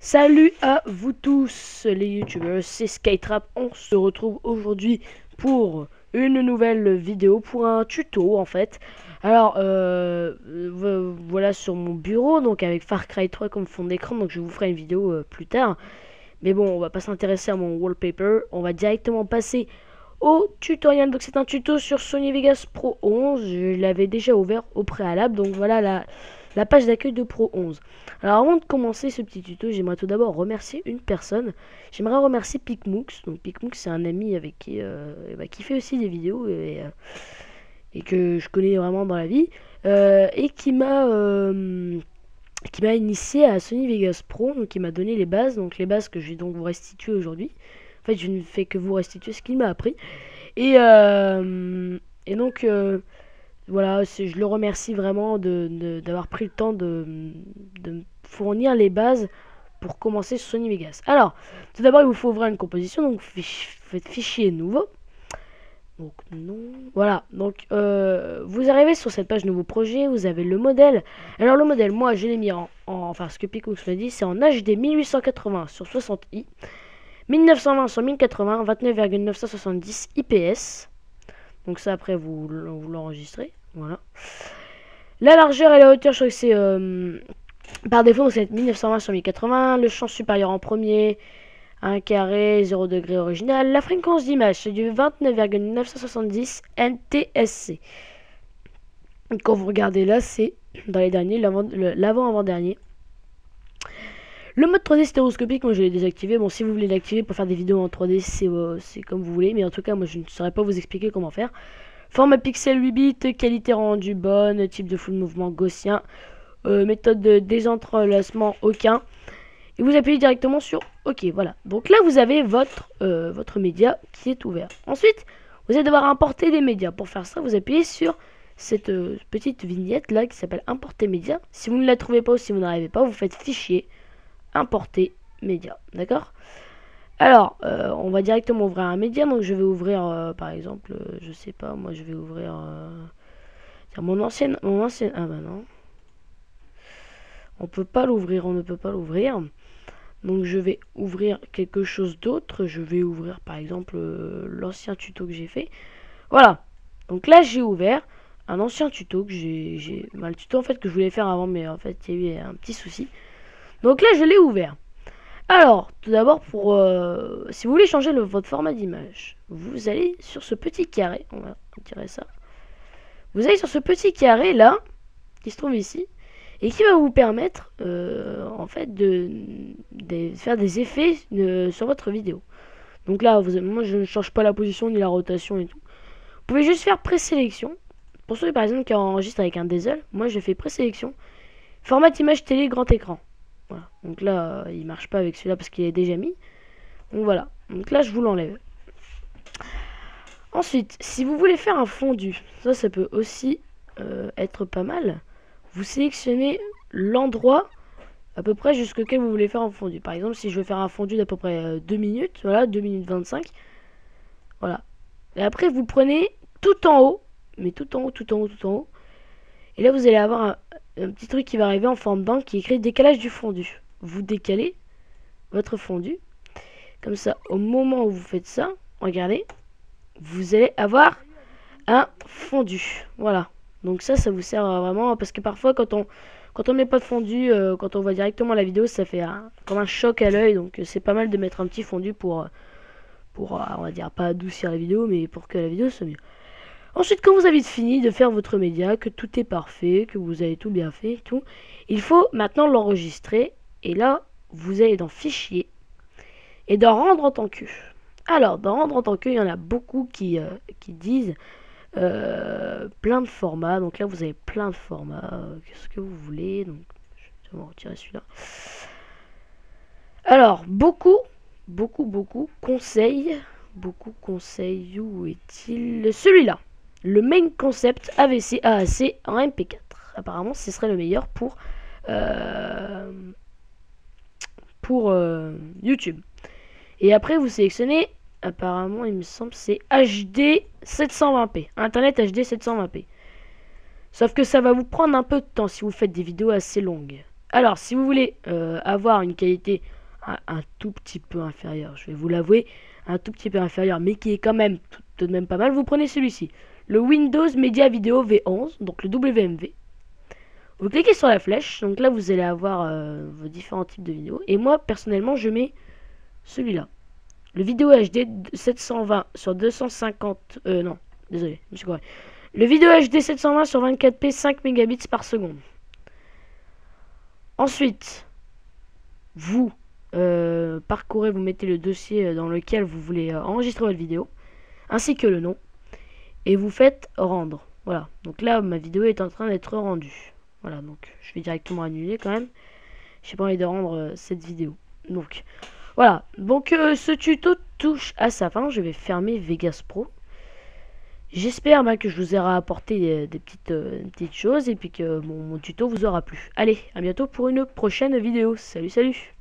Salut à vous tous les youtubeurs, c'est Skytrap. On se retrouve aujourd'hui pour une nouvelle vidéo, pour un tuto en fait. Alors voilà sur mon bureau, donc avec Far Cry 3 comme fond d'écran, donc je vous ferai une vidéo plus tard. Mais bon, on va pas s'intéresser à mon wallpaper, on va directement passer au tutoriel. Donc c'est un tuto sur Sony Vegas Pro 11, je l'avais déjà ouvert au préalable, donc voilà la page d'accueil de Pro 11. Alors avant de commencer ce petit tuto, j'aimerais tout d'abord remercier une personne. J'aimerais remercier Picmoux. Donc Picmoux, c'est un ami avec qui fait aussi des vidéos et que je connais vraiment dans la vie, et qui m'a initié à Sony Vegas Pro, donc qui m'a donné les bases, donc les bases que je vais donc vous restituer aujourd'hui. En fait, je ne fais que vous restituer ce qu'il m'a appris. Et donc voilà, je le remercie vraiment d'avoir pris le temps de me fournir les bases pour commencer sur Sony Vegas. Alors, tout d'abord, il vous faut ouvrir une composition, donc faites fichier nouveau. Donc non, voilà. Donc vous arrivez sur cette page nouveau projet, vous avez le modèle. Alors le modèle, moi je l'ai mis enfin ce que Picmoux m'a dit, c'est en HD 1880 sur 60i, 1920 sur 1080, 29,970 IPS. Donc ça après vous l'enregistrez. Voilà. La largeur et la hauteur, je crois que c'est par défaut, donc c'est 1920 sur 1080. Le champ supérieur en premier, 1 carré, 0 degré original. La fréquence d'image, c'est du 29,970 NTSC. Quand vous regardez là, c'est dans les derniers, l'avant-avant-dernier. Le mode 3D stéréoscopique, moi je l'ai désactivé. Bon, si vous voulez l'activer pour faire des vidéos en 3D, c'est comme vous voulez. Mais en tout cas, moi je ne saurais pas vous expliquer comment faire. Format pixel 8 bits, qualité rendue bonne, type de flou de mouvement gaussien, méthode de désentrelacement aucun. Et vous appuyez directement sur OK, voilà. Donc là, vous avez votre média qui est ouvert. Ensuite, vous allez devoir importer des médias. Pour faire ça, vous appuyez sur cette petite vignette là qui s'appelle Importer média. Si vous ne la trouvez pas ou si vous n'arrivez pas, vous faites Fichier, Importer média. D'accord ? Alors, on va directement ouvrir un média. Donc, je vais ouvrir, par exemple, je sais pas, moi, je vais ouvrir mon ancienne. Ah bah non. On peut pas l'ouvrir, on ne peut pas l'ouvrir. Donc, je vais ouvrir quelque chose d'autre. Je vais ouvrir, par exemple, l'ancien tuto que j'ai fait. Voilà. Donc là, j'ai ouvert un ancien tuto que le tuto, en fait, que je voulais faire avant, mais en fait, il y a eu un petit souci. Donc là, je l'ai ouvert. Alors, tout d'abord, si vous voulez changer votre format d'image, vous allez sur ce petit carré, on va tirer ça. Vous allez sur ce petit carré là, qui se trouve ici, et qui va vous permettre, en fait, de faire des effets sur votre vidéo. Donc là, moi, je ne change pas la position ni la rotation et tout. Vous pouvez juste faire présélection. Pour ceux, par exemple, qui enregistrent avec un diesel, moi, je fais présélection. Format image télé grand écran. Voilà. Donc là, il marche pas avec celui-là parce qu'il est déjà mis. Donc voilà. Donc là, je vous l'enlève. Ensuite, si vous voulez faire un fondu, ça peut aussi être pas mal. Vous sélectionnez l'endroit à peu près jusqu'auquel vous voulez faire un fondu. Par exemple, si je veux faire un fondu d'à peu près 2 minutes, voilà, 2 minutes 25. Voilà. Et après, vous prenez tout en haut, mais tout en haut, tout en haut, tout en haut. Et là, vous allez avoir un petit truc qui va arriver en forme d'angle qui est écrit décalage du fondu. Vous décalez votre fondu. Comme ça, au moment où vous faites ça, regardez, vous allez avoir un fondu. Voilà. Donc ça vous sert vraiment parce que parfois quand on met pas de fondu, quand on voit directement la vidéo, ça fait comme un choc à l'œil. Donc c'est pas mal de mettre un petit fondu pour on va dire pas adoucir la vidéo, mais pour que la vidéo soit mieux. Ensuite, quand vous avez fini de faire votre média, que tout est parfait, que vous avez tout bien fait, tout, il faut maintenant l'enregistrer. Et là, vous allez dans Fichier et dans Rendre en tant que. Alors, dans Rendre en tant que, il y en a beaucoup qui disent plein de formats. Donc là, vous avez plein de formats. Qu'est-ce que vous voulez? Donc, je vais retirer celui-là. Alors, beaucoup conseillent. Où est-il? Celui-là. Le main concept AVC AAC en MP4. Apparemment, ce serait le meilleur pour YouTube. Et après, vous sélectionnez, apparemment, il me semble, c'est HD 720p. Internet HD 720p. Sauf que ça va vous prendre un peu de temps si vous faites des vidéos assez longues. Alors, si vous voulez avoir une qualité un tout petit peu inférieur, je vais vous l'avouer, un tout petit peu inférieur, mais qui est quand même tout de même pas mal. Vous prenez celui-ci, le Windows Media Video V11, donc le WMV. Vous cliquez sur la flèche, donc là vous allez avoir vos différents types de vidéos. Et moi personnellement je mets celui-là, le vidéo HD 720 sur 250, non, désolé, je me suis corrigé. Le vidéo HD 720 sur 24p 5 mégabits par seconde. Ensuite, vous parcourez, vous mettez le dossier dans lequel vous voulez enregistrer votre vidéo, ainsi que le nom, et vous faites rendre. Voilà, donc là ma vidéo est en train d'être rendue. Voilà, donc je vais directement annuler quand même. J'ai pas envie de rendre cette vidéo. Donc voilà, donc ce tuto touche à sa fin. Je vais fermer Vegas Pro. J'espère que je vous aurai apporté des petites choses et puis que mon tuto vous aura plu. Allez, à bientôt pour une prochaine vidéo. Salut, salut!